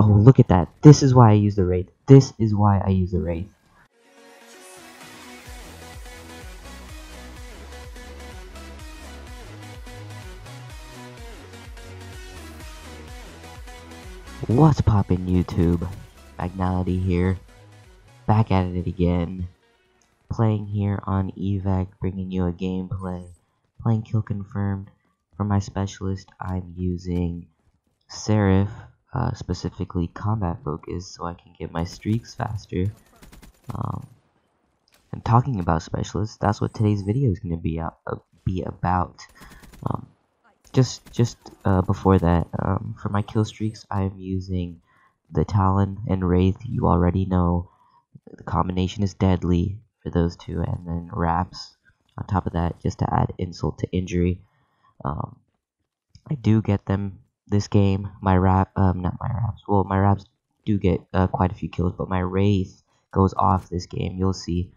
Oh, look at that. This is why I use the Wraith. This is why I use the Wraith. What's poppin' YouTube? MagnALIty here. Back at it again. Playing here on evac, bringing you a gameplay. Playing kill confirmed. For my specialist, I'm using Seraph, specifically combat focus, so I can get my streaks faster. And talking about specialists, that's what today's video is going to be about. Before that, for my kill streaks, I'm using the Talon and Wraith. You already know the combination is deadly for those two, and then Raps on top of that, just to add insult to injury. I do get them this game. My Raps do get quite a few kills, but my Wraith goes off this game. You'll see.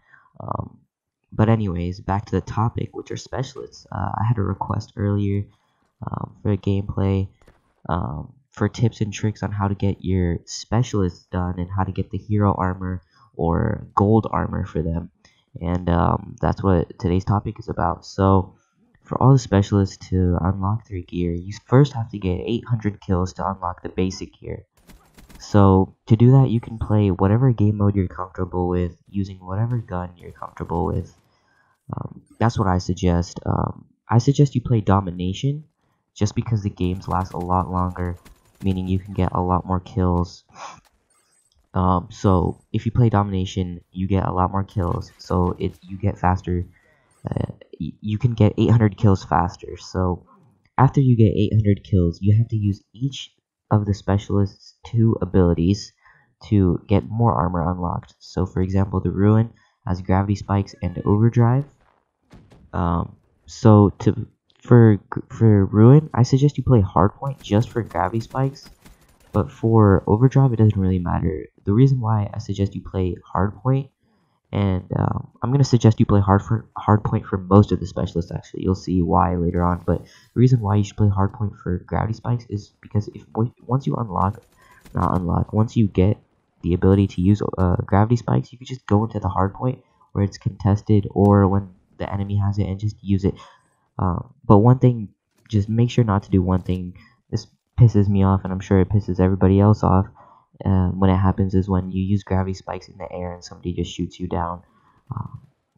But anyways, back to the topic, which are specialists. I had a request earlier for a gameplay for tips and tricks on how to get your specialists done and how to get the hero armor or gold armor for them. And that's what today's topic is about. So for all the specialists to unlock their gear, you first have to get 800 kills to unlock the basic gear. So to do that, you can play whatever game mode you're comfortable with, using whatever gun you're comfortable with. That's what I suggest. I suggest you play Domination, just because the games last a lot longer, meaning you can get a lot more kills. So if you play Domination, you get a lot more kills, so you get faster. You can get 800 kills faster. So after you get 800 kills, you have to use each of the specialist's 2 abilities to get more armor unlocked. So for example, the Ruin has gravity spikes and overdrive. For Ruin, I suggest you play Hardpoint just for gravity spikes, but for overdrive it doesn't really matter. The reason why I suggest you play Hardpoint, and I'm going to suggest you play Hardpoint for most of the specialists, actually. You'll see why later on, but the reason why you should play Hardpoint for gravity spikes is because once you once you get the ability to use gravity spikes, you can just go into the Hardpoint where it's contested, or when the enemy has it, and just use it. But one thing, just make sure not to do one thing. This pisses me off, and I'm sure it pisses everybody else off when it happens, is when you use gravity spikes in the air and somebody just shoots you down.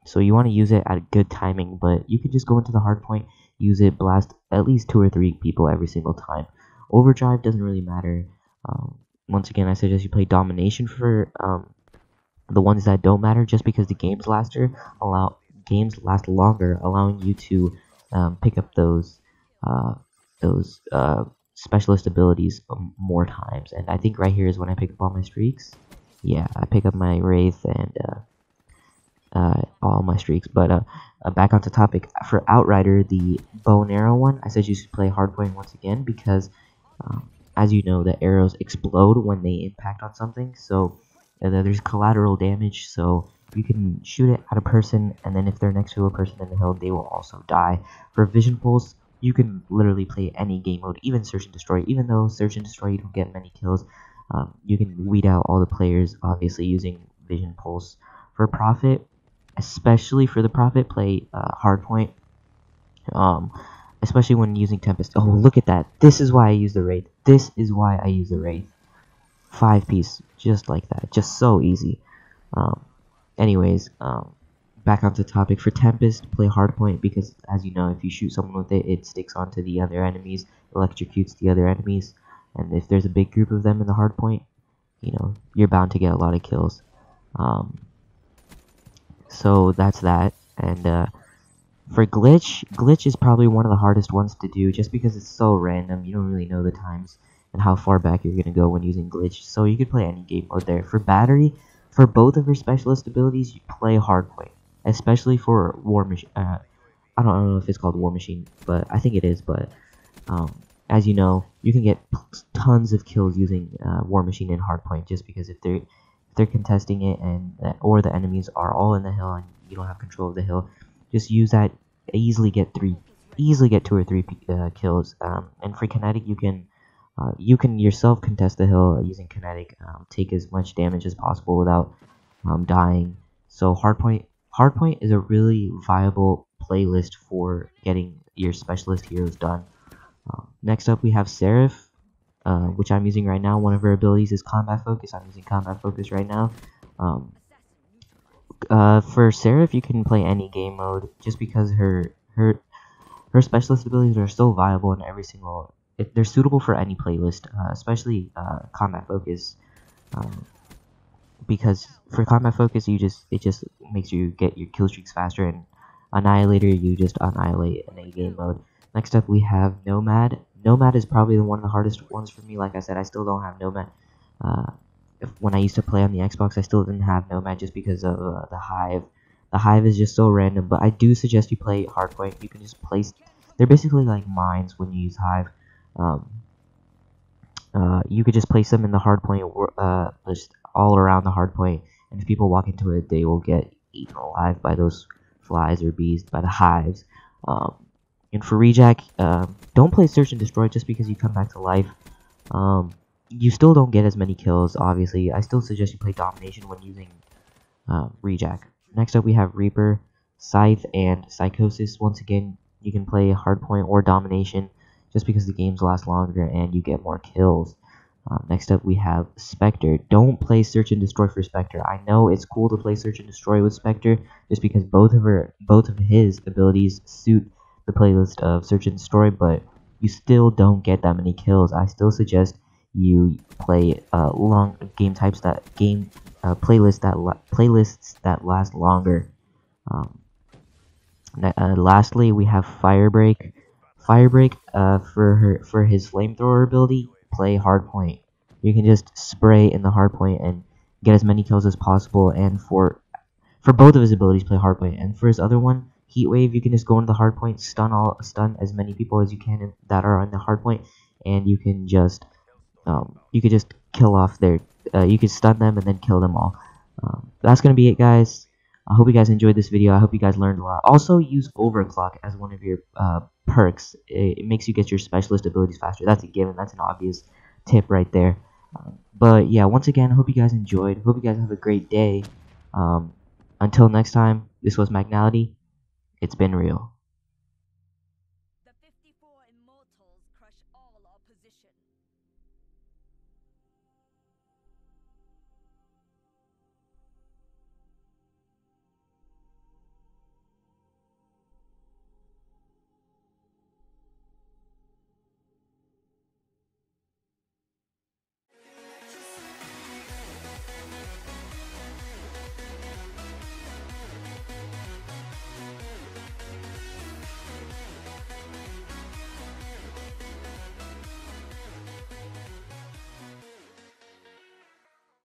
So you want to use it at a good timing, but you can just go into the hardpoint, use it, blast at least 2 or 3 people every single time. Overdrive doesn't really matter. Once again, I suggest you play Domination for the ones that don't matter, just because the games last longer, allowing you to pick up those specialist abilities more times. And I think right here is when I pick up all my streaks. Yeah, I pick up my Wraith and all my streaks. But back onto topic, for Outrider, the bow and arrow one, I said you should play Hardpoint once again, because as you know, the arrows explode when they impact on something, so there's collateral damage, so you can shoot it at a person, and then if they're next to a person in the hill, they will also die. For Vision Pulse, you can literally play any game mode, even Search and Destroy. Even though Search and Destroy, you don't get many kills, you can weed out all the players, obviously, using Vision Pulse. For Prophet, especially for the Prophet, play Hardpoint, especially when using Tempest. Oh, look at that. This is why I use the Wraith. This is why I use the Wraith. 5-piece, just like that. Just so easy. Anyways, back onto topic. For Tempest, play Hardpoint, because as you know, if you shoot someone with it, it sticks onto the other enemies, electrocutes the other enemies, and if there's a big group of them in the Hardpoint, you know, you're bound to get a lot of kills. So that's that. And for Glitch is probably one of the hardest ones to do, just because it's so random. You don't really know the times and how far back you're going to go when using Glitch, so you could play any game mode there. For Battery, for both of her specialist abilities, you play Hardpoint, especially for War Machine. I don't know if it's called War Machine, but I think it is. But as you know, you can get tons of kills using War Machine and Hardpoint, just because if they're contesting it, and or the enemies are all in the hill and you don't have control of the hill, just use that. Easily get 2 or 3 kills. And for Kinetic, you can You can yourself contest the hill using kinetic, take as much damage as possible without dying. So hardpoint is a really viable playlist for getting your specialist heroes done. Next up we have Seraph, which I'm using right now. One of her abilities is combat focus. I'm using combat focus right now. For Seraph, you can play any game mode just because her specialist abilities are so viable in every single. They're suitable for any playlist, especially combat focus. Because for combat focus, it just makes you get your kill streaks faster, and Annihilator you just annihilate in a game mode. Next up we have Nomad. Nomad is probably one of the hardest ones for me. Like I said, I still don't have Nomad. When I used to play on the Xbox, I still didn't have Nomad just because of the Hive. The Hive is just so random, but I do suggest you play Hardpoint. You can just place. They're basically like mines when you use Hive. You could just place them in the hardpoint, just all around the hardpoint, and if people walk into it, they will get eaten alive by those flies or bees, by the hives. And for Rejack, don't play Search and Destroy just because you come back to life. You still don't get as many kills, obviously. I still suggest you play Domination when using Rejack. Next up, we have Reaper, Scythe, and Psychosis. Once again, you can play Hardpoint or Domination just because the games last longer and you get more kills. Next up, we have Spectre. Don't play Search and Destroy for Spectre. I know it's cool to play Search and Destroy with Spectre just because both of his abilities suit the playlist of Search and Destroy, but you still don't get that many kills. I still suggest you play long game types playlists that last longer. Lastly, we have Firebreak. Firebreak, for his flamethrower ability, play Hardpoint. You can just spray in the Hardpoint and get as many kills as possible. And for both of his abilities, play Hardpoint. And for his other one, Heatwave, you can just go into the Hardpoint, stun as many people as you can that are on the Hardpoint, and you can just kill off their. You can stun them and then kill them all. That's gonna be it, guys. I hope you guys enjoyed this video. I hope you guys learned a lot. Also, use Overclock as one of your perks. It makes you get your specialist abilities faster. That's a given. That's an obvious tip right there. But yeah, once again, I hope you guys enjoyed. Hope you guys have a great day. Until next time, this was MagnALity. It's been real.